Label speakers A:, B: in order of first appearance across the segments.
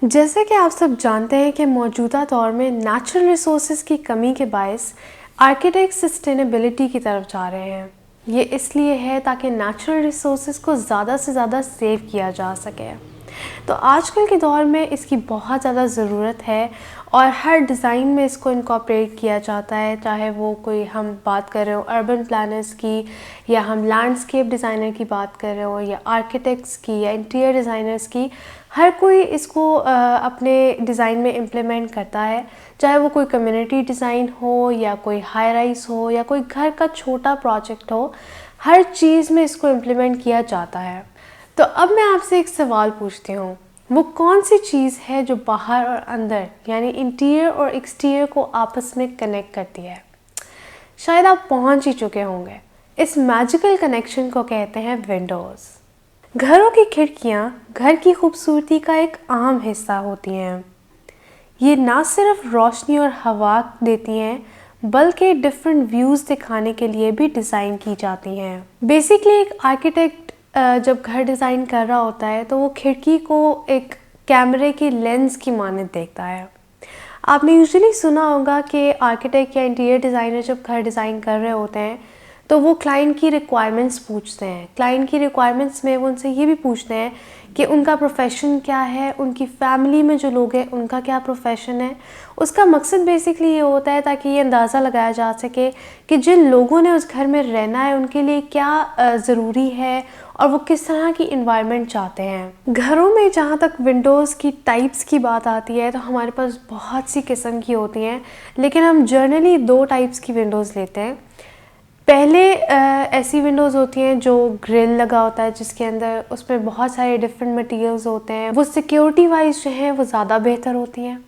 A: जैसे कि आप सब जानते हैं कि मौजूदा दौर में नेचुरल रिसोर्सेज की कमी के बायस आर्किटेक्ट सस्टेनेबिलिटी की तरफ जा रहे हैं। ये इसलिए है ताकि नेचुरल रिसोर्सेज को ज़्यादा से ज़्यादा सेव किया जा सके। तो आजकल के दौर में इसकी बहुत ज़्यादा ज़रूरत है और हर डिज़ाइन में इसको इनकॉर्पोरेट किया जाता है, चाहे वो कोई हम बात कर रहे हो अर्बन प्लानर्स की, या हम लैंडस्केप डिज़ाइनर की बात कर रहे हो, या आर्किटेक्ट्स की, या इंटीरियर डिज़ाइनर्स की। हर कोई इसको अपने डिज़ाइन में इम्प्लीमेंट करता है, चाहे वो कोई कम्युनिटी डिज़ाइन हो या कोई हाई राइज हो या कोई घर का छोटा प्रोजेक्ट हो। हर चीज़ में इसको इम्प्लीमेंट किया जाता है। तो अब मैं आपसे एक सवाल पूछती हूँ, वो कौन सी चीज़ है जो बाहर और अंदर यानी इंटीरियर और एक्सटीरियर को आपस में कनेक्ट करती है? शायद आप पहुँच ही चुके होंगे। इस मैजिकल कनेक्शन को कहते हैं विंडोज़। घरों की खिड़कियाँ घर की खूबसूरती का एक अहम हिस्सा होती हैं। ये ना सिर्फ रोशनी और हवा देती हैं, बल्कि डिफरेंट व्यूज़ दिखाने के लिए भी डिज़ाइन की जाती हैं। बेसिकली एक आर्किटेक्ट जब घर डिज़ाइन कर रहा होता है तो वो खिड़की को एक कैमरे की लेंस की मानद देखता है। आपने यूजुअली सुना होगा कि आर्किटेक्ट या इंटीरियर डिज़ाइनर जब घर डिज़ाइन कर रहे होते हैं तो वो क्लाइंट की रिक्वायरमेंट्स पूछते हैं। क्लाइंट की रिक्वायरमेंट्स में वो उनसे ये भी पूछते हैं कि उनका प्रोफेशन क्या है, उनकी फैमिली में जो लोग हैं उनका क्या प्रोफेशन है। उसका मकसद बेसिकली ये होता है ताकि ये अंदाज़ा लगाया जा सके कि जिन लोगों ने उस घर में रहना है उनके लिए क्या ज़रूरी है और वो किस तरह की इन्वायरमेंट चाहते हैं। घरों में जहाँ तक विंडोज़ की टाइप्स की बात आती है तो हमारे पास बहुत सी किस्म की होती हैं, लेकिन हम जर्नली 2 टाइप्स की विंडोज़ लेते हैं। पहले ऐसी विंडोज़ होती हैं जो ग्रिल लगा होता है, जिसके अंदर उसमें बहुत सारे डिफरेंट मटेरियल्स होते हैं, वो सिक्योरिटी वाइज जो हैं वो ज़्यादा बेहतर होती हैं।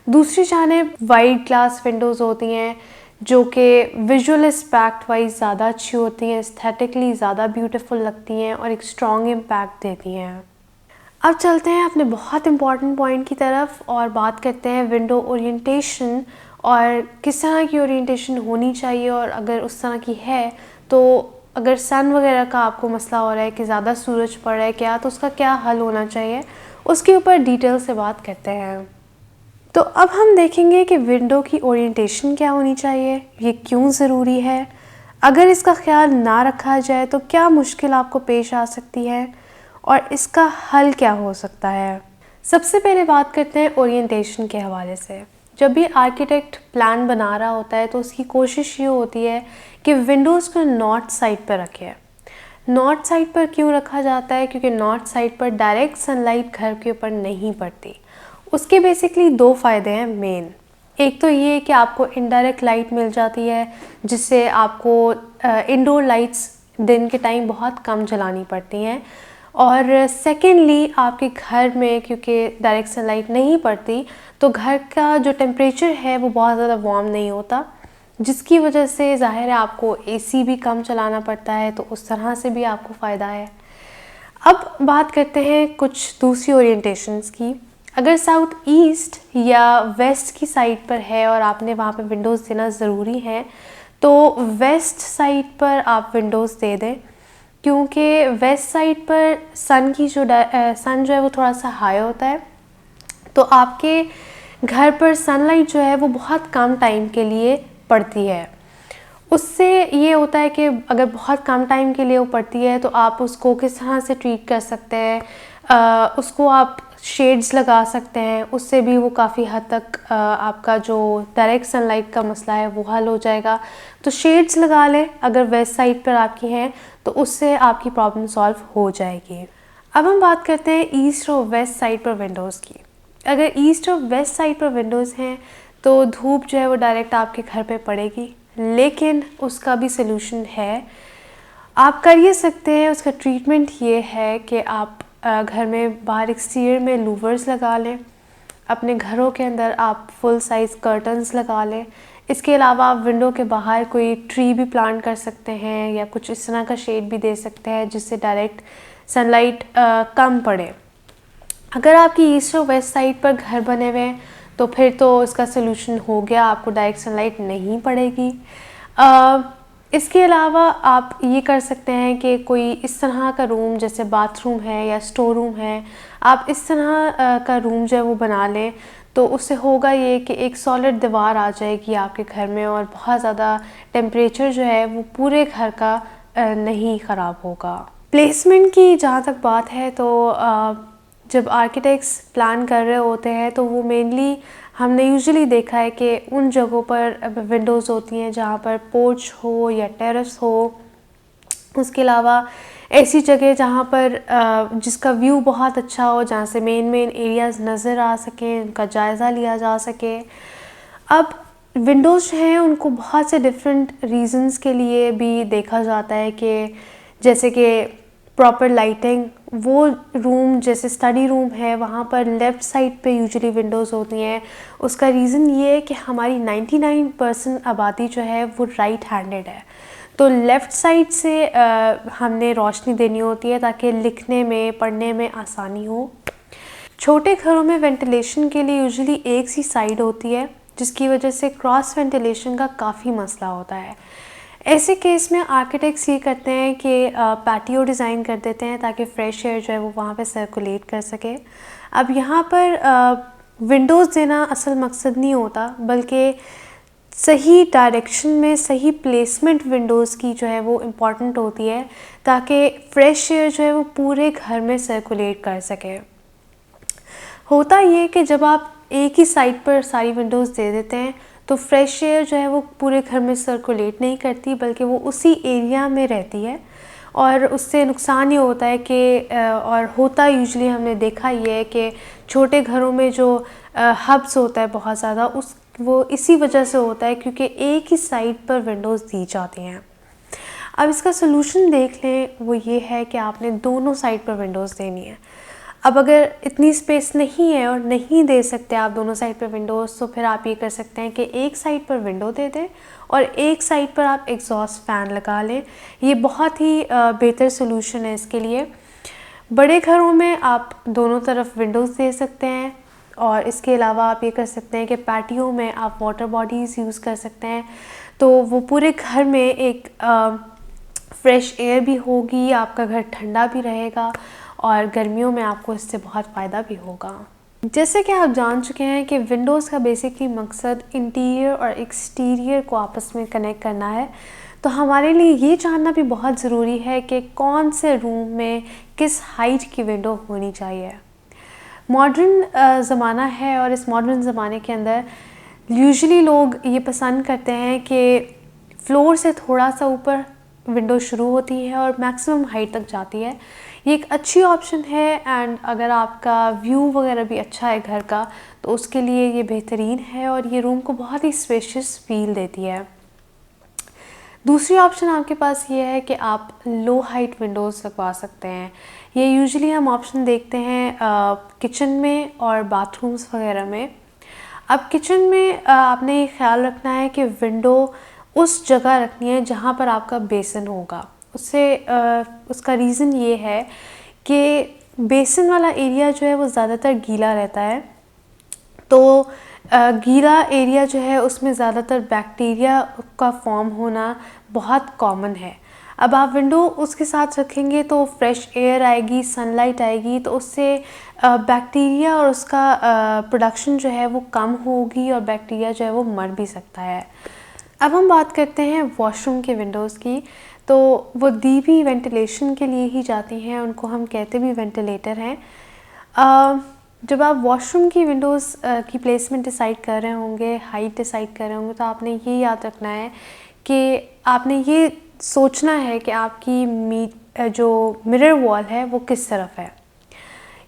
A: दूसरी जानिब वाइड ग्लास विंडोज़ होती हैं जो कि विजुअल एस्पेक्ट वाइज ज़्यादा अच्छी होती हैं, एस्थेटिकली ज़्यादा ब्यूटीफुल लगती हैं और एक स्ट्रॉन्ग इम्पैक्ट देती हैं। अब चलते हैं अपने बहुत इम्पॉर्टेंट पॉइंट की तरफ और बात करते हैं विंडो ओरिएंटेशन और किस तरह की ओरिएंटेशन होनी चाहिए, और अगर उस तरह की है तो अगर सन वगैरह का आपको मसला हो रहा है कि ज़्यादा सूरज पड़ रहा है क्या, तो उसका क्या हल होना चाहिए, उसके ऊपर डिटेल से बात करते हैं। तो अब हम देखेंगे कि विंडो की ओरिएंटेशन क्या होनी चाहिए, ये क्यों ज़रूरी है, अगर इसका ख्याल ना रखा जाए तो क्या मुश्किल आपको पेश आ सकती है और इसका हल क्या हो सकता है। सबसे पहले बात करते हैं ओरिएंटेशन के हवाले से। जब भी आर्किटेक्ट प्लान बना रहा होता है तो उसकी कोशिश ये होती है कि विंडोज़ को नॉर्थ साइड पर रखे। नॉर्थ साइड पर क्यों रखा जाता है? क्योंकि नॉर्थ साइड पर डायरेक्ट सनलाइट घर के ऊपर नहीं पड़ती। उसके बेसिकली 2 फ़ायदे हैं मेन। एक तो ये कि आपको इनडायरेक्ट लाइट मिल जाती है, जिससे आपको इंडोर लाइट्स दिन के टाइम बहुत कम जलानी पड़ती हैं, और सेकेंडली आपके घर में क्योंकि डायरेक्ट सनलाइट नहीं पड़ती तो घर का जो टेम्परेचर है वो बहुत ज़्यादा वार्म नहीं होता, जिसकी वजह से ज़ाहिर है आपको एसी भी कम चलाना पड़ता है, तो उस तरह से भी आपको फ़ायदा है। अब बात करते हैं कुछ दूसरी ओरिएंटेशंस की। अगर साउथ ईस्ट या वेस्ट की साइड पर है और आपने वहाँ पे विंडोज़ देना ज़रूरी है तो वेस्ट साइड पर आप विंडोज़ दे दें, क्योंकि वेस्ट साइड पर सन जो है वो थोड़ा सा हाई होता है, तो आपके घर पर सनलाइट जो है वो बहुत कम टाइम के लिए पड़ती है। उससे ये होता है कि अगर बहुत कम टाइम के लिए वो पड़ती है तो आप उसको किस तरह से ट्रीट कर सकते हैं, उसको आप शेड्स लगा सकते हैं, उससे भी वो काफ़ी हद तक आपका जो डायरेक्ट सनलाइट का मसला है वो हल हो जाएगा। तो शेड्स लगा लें अगर वेस्ट साइड पर आपकी हैं तो उससे आपकी प्रॉब्लम सॉल्व हो जाएगी। अब हम बात करते हैं ईस्ट और वेस्ट साइड पर विंडोज़ की। अगर ईस्ट और वेस्ट साइड पर विंडोज़ हैं तो धूप जो है वो डायरेक्ट आपके घर पे पड़ेगी, लेकिन उसका भी सलूशन है। आप कर ये सकते हैं, उसका ट्रीटमेंट ये है कि आप घर में बाहर एक्सटीरियर में लूवर्स लगा लें, अपने घरों के अंदर आप फुल साइज़ कर्टन्स लगा लें। इसके अलावा आप विंडो के बाहर कोई ट्री भी प्लांट कर सकते हैं या कुछ इस तरह का शेड भी दे सकते हैं जिससे डायरेक्ट सनलाइट कम पड़े। अगर आपकी ईस्ट और वेस्ट साइड पर घर बने हुए हैं तो फिर तो इसका सलूशन हो गया, आपको डायरेक्ट सनलाइट नहीं पड़ेगी। इसके अलावा आप ये कर सकते हैं कि कोई इस तरह का रूम जैसे बाथरूम है या स्टोर रूम है, आप इस तरह का रूम जो है वो बना लें तो उससे होगा ये कि एक सॉलिड दीवार आ जाएगी आपके घर में और बहुत ज़्यादा टेम्परेचर जो है वो पूरे घर का नहीं ख़राब होगा। प्लेसमेंट की जहाँ तक बात है तो जब आर्किटेक्ट्स प्लान कर रहे होते हैं तो वो मेनली हमने यूजुअली देखा है कि उन जगहों पर विंडोज़ होती हैं जहाँ पर पोर्च हो या टेरेस हो। उसके अलावा ऐसी जगह जहाँ पर जिसका व्यू बहुत अच्छा हो, जहाँ से मेन एरियाज़ नज़र आ सकें, उनका जायज़ा लिया जा सके। अब विंडोज़ हैं उनको बहुत से डिफरेंट रीज़न्स के लिए भी देखा जाता है कि जैसे कि प्रॉपर लाइटिंग, वो रूम जैसे स्टडी रूम है वहाँ पर लेफ़्ट साइड पे यूजुअली विंडोज़ होती हैं। उसका रीज़न ये है कि हमारी 99% आबादी जो है वो राइट हैंडेड है, तो लेफ़्ट साइड से हमने रोशनी देनी होती है ताकि लिखने में पढ़ने में आसानी हो। छोटे घरों में वेंटिलेशन के लिए यूजुअली एक सी साइड होती है जिसकी वजह से क्रॉस वेंटिलेशन का काफ़ी मसला होता है। ऐसे केस में आर्किटेक्ट्स ये करते हैं कि पैटियो डिज़ाइन कर देते हैं ताकि फ्रेश एयर जो है वो वहाँ पे सर्कुलेट कर सके। अब यहाँ पर विंडोज़ देना असल मकसद नहीं होता, बल्कि सही डायरेक्शन में सही प्लेसमेंट विंडोज़ की जो है वो इम्पॉर्टेंट होती है ताकि फ्रेश एयर जो है वो पूरे घर में सर्कुलेट कर सके। होता ये कि जब आप एक ही साइड पर सारी विंडोज़ दे देते हैं तो फ्रेश एयर जो है वो पूरे घर में सर्कुलेट नहीं करती, बल्कि वो उसी एरिया में रहती है और उससे नुकसान ये होता है कि और होता यूजुअली हमने देखा ये है कि छोटे घरों में जो हब्स होता है बहुत ज़्यादा वो इसी वजह से होता है क्योंकि एक ही साइड पर विंडोज़ दी जाती हैं। अब इसका सलूशन देख लें, वो ये है कि आपने दोनों साइड पर विंडोज़ देनी है। अब अगर इतनी स्पेस नहीं है और नहीं दे सकते आप दोनों साइड पर विंडोज़, तो फिर आप ये कर सकते हैं कि एक साइड पर विंडो दे दें और एक साइड पर आप एग्जॉस्ट फ़ैन लगा लें। ये बहुत ही बेहतर सलूशन है इसके लिए। बड़े घरों में आप दोनों तरफ विंडोज़ दे सकते हैं और इसके अलावा आप ये कर सकते हैं कि पैटियो में आप वाटर बॉडीज़ यूज़ कर सकते हैं, तो वो पूरे घर में एक फ्रेश एयर भी होगी, आपका घर ठंडा भी रहेगा और गर्मियों में आपको इससे बहुत फ़ायदा भी होगा। जैसे कि आप जान चुके हैं कि विंडोज़ का बेसिकली मकसद इंटीरियर और एक्सटीरियर को आपस में कनेक्ट करना है, तो हमारे लिए ये जानना भी बहुत ज़रूरी है कि कौन से रूम में किस हाइट की विंडो होनी चाहिए। मॉडर्न ज़माना है और इस मॉडर्न ज़माने के अंदर यूजुअली लोग ये पसंद करते हैं कि फ्लोर से थोड़ा सा ऊपर विंडो शुरू होती है और मैक्सिमम हाइट तक जाती है। ये एक अच्छी ऑप्शन है एंड अगर आपका व्यू वगैरह भी अच्छा है घर का तो उसके लिए ये बेहतरीन है और ये रूम को बहुत ही स्पेशियस फील देती है। दूसरी ऑप्शन आपके पास ये है कि आप लो हाइट विंडोज़ लगवा सकते हैं। ये यूजुअली हम ऑप्शन देखते हैं किचन में और बाथरूम्स वगैरह में। अब किचन में आपने ये ख्याल रखना है कि विंडो उस जगह रखनी है जहाँ पर आपका बेसन होगा। उसका रीज़न ये है कि बेसन वाला एरिया जो है वो ज़्यादातर गीला रहता है, तो गीला एरिया जो है उसमें ज़्यादातर बैक्टीरिया का फॉर्म होना बहुत कॉमन है। अब आप विंडो उसके साथ रखेंगे तो फ्रेश एयर आएगी, सनलाइट आएगी, तो उससे बैक्टीरिया और उसका प्रोडक्शन जो है वो कम होगी और बैक्टीरिया जो है वो मर भी सकता है। अब हम बात करते हैं वॉशरूम के विंडोज़ की, तो वो दी भी वेंटिलेशन के लिए ही जाती हैं, उनको हम कहते भी वेंटिलेटर हैं। जब आप वॉशरूम की विंडोज़ की प्लेसमेंट डिसाइड कर रहे होंगे, हाइट डिसाइड कर रहे होंगे, तो आपने ये याद रखना है कि आपने ये सोचना है कि आपकी जो मिरर वॉल है वो किस तरफ है।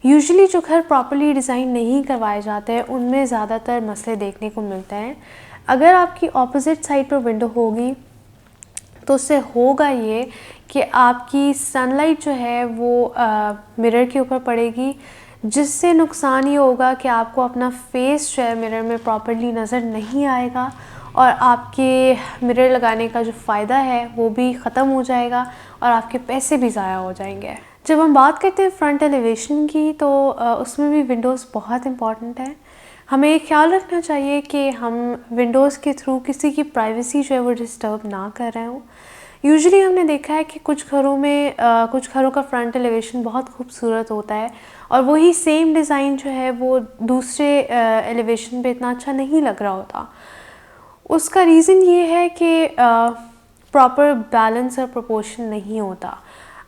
A: यूजुअली जो घर प्रॉपर्ली डिज़ाइन नहीं करवाए जाते हैं उनमें ज़्यादातर मसले देखने को मिलते हैं। अगर आपकी ऑपोजिट साइड पर विंडो होगी तो उससे होगा ये कि आपकी सनलाइट जो है वो मिरर के ऊपर पड़ेगी, जिससे नुकसान ये होगा कि आपको अपना फेस जो है मिरर में प्रॉपर्ली नज़र नहीं आएगा और आपके मिरर लगाने का जो फ़ायदा है वो भी ख़त्म हो जाएगा और आपके पैसे भी ज़ाया हो जाएंगे। जब हम बात करते हैं फ्रंट एलिवेशन की तो उसमें भी विंडोज़ बहुत इम्पॉर्टेंट है। हमें ख्याल रखना चाहिए कि हम विंडोज़ के थ्रू किसी की प्राइवेसी जो है वो डिस्टर्ब ना कर रहे हों। यूजुअली हमने देखा है कि कुछ घरों का फ्रंट एलिवेशन बहुत खूबसूरत होता है और वही सेम डिज़ाइन जो है वो दूसरे एलिवेशन पे इतना अच्छा नहीं लग रहा होता। उसका रीज़न ये है कि प्रॉपर बैलेंस और प्रोपोर्शन नहीं होता।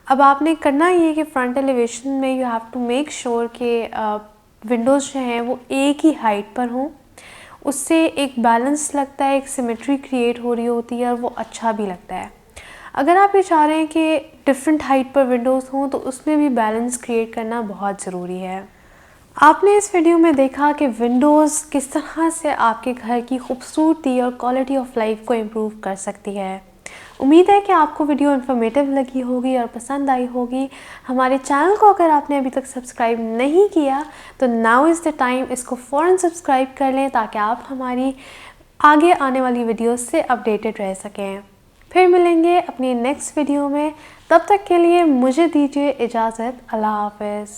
A: अब आपने करना ये कि फ्रंट एलिवेशन में you have to make sure कि विंडोज़ जो हैं वो एक ही हाइट पर हों। उससे एक बैलेंस लगता है, एक सिमेट्री क्रिएट हो रही होती है और वो अच्छा भी लगता है। अगर आप ये चाह रहे हैं कि डिफरेंट हाइट पर विंडोज़ हों तो उसमें भी बैलेंस क्रिएट करना बहुत ज़रूरी है। आपने इस वीडियो में देखा कि विंडोज़ किस तरह से आपके घर की खूबसूरती और क्वालिटी ऑफ लाइफ को इम्प्रूव कर सकती है। उम्मीद है कि आपको वीडियो इन्फॉर्मेटिव लगी होगी और पसंद आई होगी। हमारे चैनल को अगर आपने अभी तक सब्सक्राइब नहीं किया तो नाउ इज़ द टाइम, इसको फ़ौरन सब्सक्राइब कर लें ताकि आप हमारी आगे आने वाली वीडियोस से अपडेटेड रह सकें। फिर मिलेंगे अपनी नेक्स्ट वीडियो में, तब तक के लिए मुझे दीजिए इजाज़त। अल्लाह हाफ़िज़।